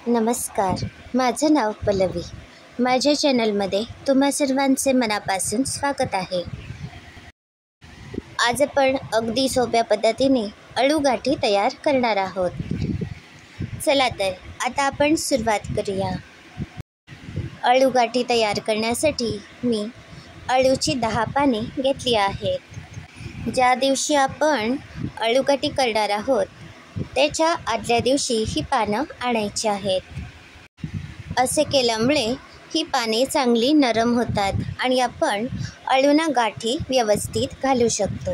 नमस्कार, माझं नाव पल्लवी. माझ्या चॅनलमध्ये तुम्हा सर्वांचे मनापासून स्वागत आहे. आज आपण अगदी सोप्या पद्धतीने अळूगाठी तयार करणार आहोत. चला तर आता आपण सुरुवात करूया. अळूगाठी तयार करण्यासाठी मी अळूची 10 पाने घेतली आहेत. ज्या दिवशी आपण अळूगाठी करणार आहोत त्याच्या आदल्या दिवशी ही पानं आणायची आहेत. असे केल्यामुळे ही पाने चांगली नरम होतात आणि आपण अळूना गाठी व्यवस्थित घालू शकतो.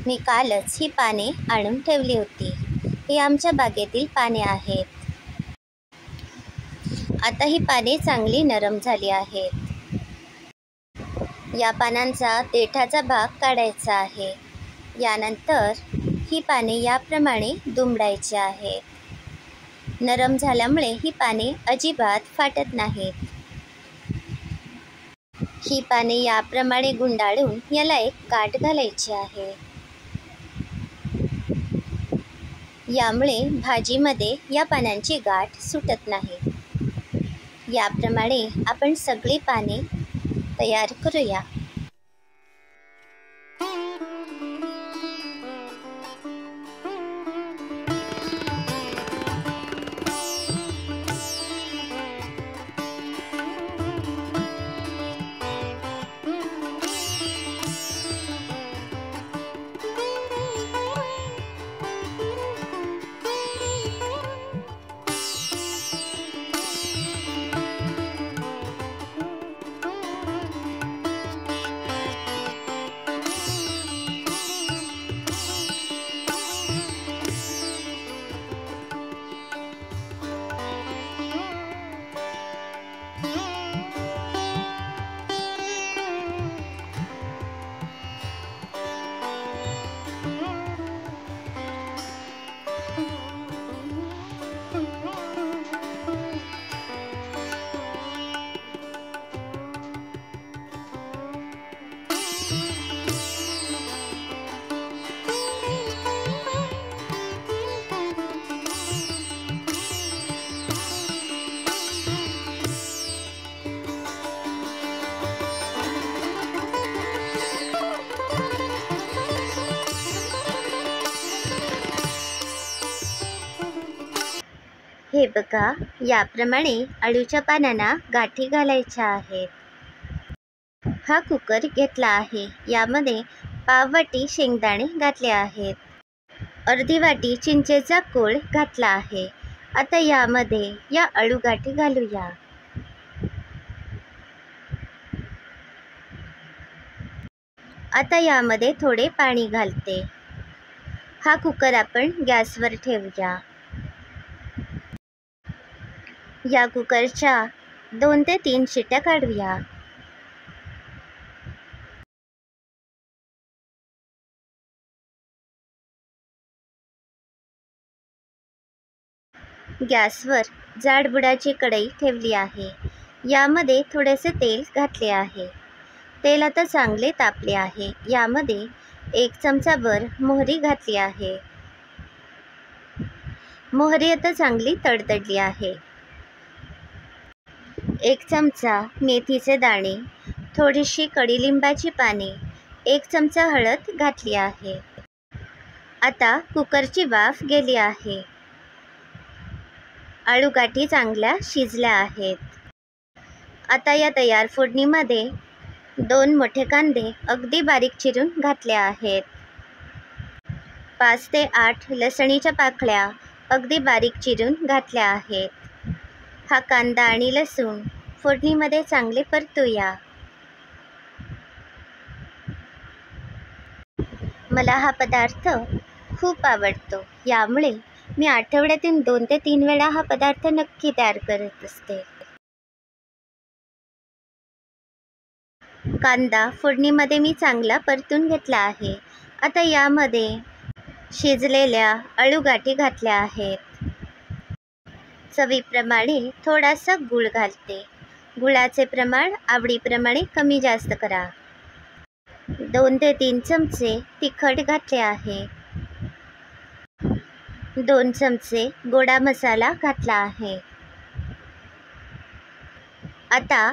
मी कालच ही पाने आणून ठेवली होती. ही आमच्या बागेतील पाने आहेत. आता ही पाने चांगली नरम झाली आहेत. या पानांचा देठाचा भाग काढायचा आहे. यानंतर ही पाने याप्रमाणे दुमडायची आहेत. नरम झाल्यामुळे ही पाने अजिबात फाटत नाहीत. ही पाने याप्रमाणे गुंडाळून याला एक गाठ घालायची आहे. यामुळे भाजीमध्ये या पानांची गाठ सुटत नाही. याप्रमाणे आपण सगळी पाने तयार करूया. हे बघा, याप्रमाणे अळूच्या पानांना गाठी घालायच्या आहेत. हा कुकर घेतला आहे. यामध्ये पाव वाटी शेंगदाणे घातले आहेत. अर्धी वाटी चिंचेचा कोळ घातला आहे. आता यामध्ये या अळूगाठी घालूया. आता यामध्ये थोडे पाणी घालते. हा कुकर आपण गॅसवर ठेवूया. या कुकरच्या 2 ते 3 शिट्या काढूया. गॅसवर जाडबुडाची कढई ठेवली आहे. यामध्ये थोडेसे तेल घातले आहे. तेल आता चांगले तापले आहे. यामध्ये 1 चमचाभर मोहरी घातली आहे. मोहरी आता चांगली तडतडली आहे. 1 चमचा मेथीचे दाणे, थोडीशी कडीलिंबाची पाने, 1 चमचा हळद घातली आहे. आता कुकरची वाफ गेली आहे. अळूगाठी चांगल्या शिजल्या आहेत. आता या तयार फोडणीमध्ये 2 मोठे कांदे अगदी बारीक चिरून घातले आहेत. 5 ते 8 लसणीच्या पाकळ्या अगदी बारीक चिरून घातल्या आहेत. हा कांदा आणि लसूण फोडणीमध्ये चांगले परतूया. मला हा पदार्थ खूप आवडतो. यामुळे मी आठवड्यातून 2 ते 3 वेळा हा पदार्थ नक्की तयार करत असते. कांदा फोडणीमध्ये मी चांगला परतून घेतला आहे. आता यामध्ये शिजलेल्या अळूगाठी घातल्या आहेत. चवीप्रमाणे थोडासा गूळ घालते. गुळाचे प्रमाण आवडीप्रमाणे कमी जास्त करा. 2 ते 3 चमचे तिखट घातले आहे. 2 चमचे गोडा मसाला घातला आहे. आता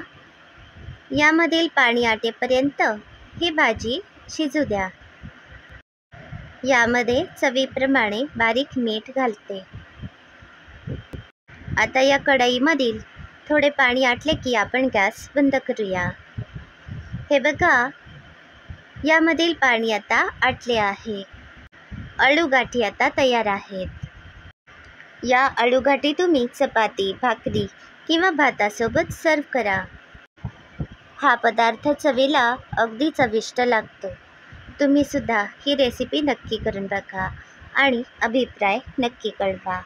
यामधील पाणी आटेपर्यंत ही भाजी शिजू द्या. यामध्ये चवीप्रमाणे बारीक मीठ घालते. आता या कढईमधील थोडे पाणी आटले की आपण गॅस बंद करूया. हे बघा, यामधील पाणी आता आटले आहे. अळूगाठी आता तयार आहेत. या अळूगाठी तुम्ही चपाती, भाकरी किंवा भातासोबत सर्व करा. हा पदार्थ चवीला अगदी चविष्ट लागतो. तुम्ही सुद्धा ही रेसिपी नक्की करून बघा आणि अभिप्राय नक्की कळवा.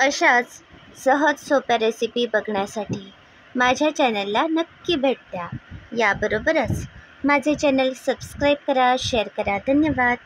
अशाच सहज सोप्या रेसिपी बघण्यासाठी माझ्या चॅनलला नक्की भेट द्या. याबरोबरच माझे चॅनल सबस्क्राईब करा, शेअर करा. धन्यवाद.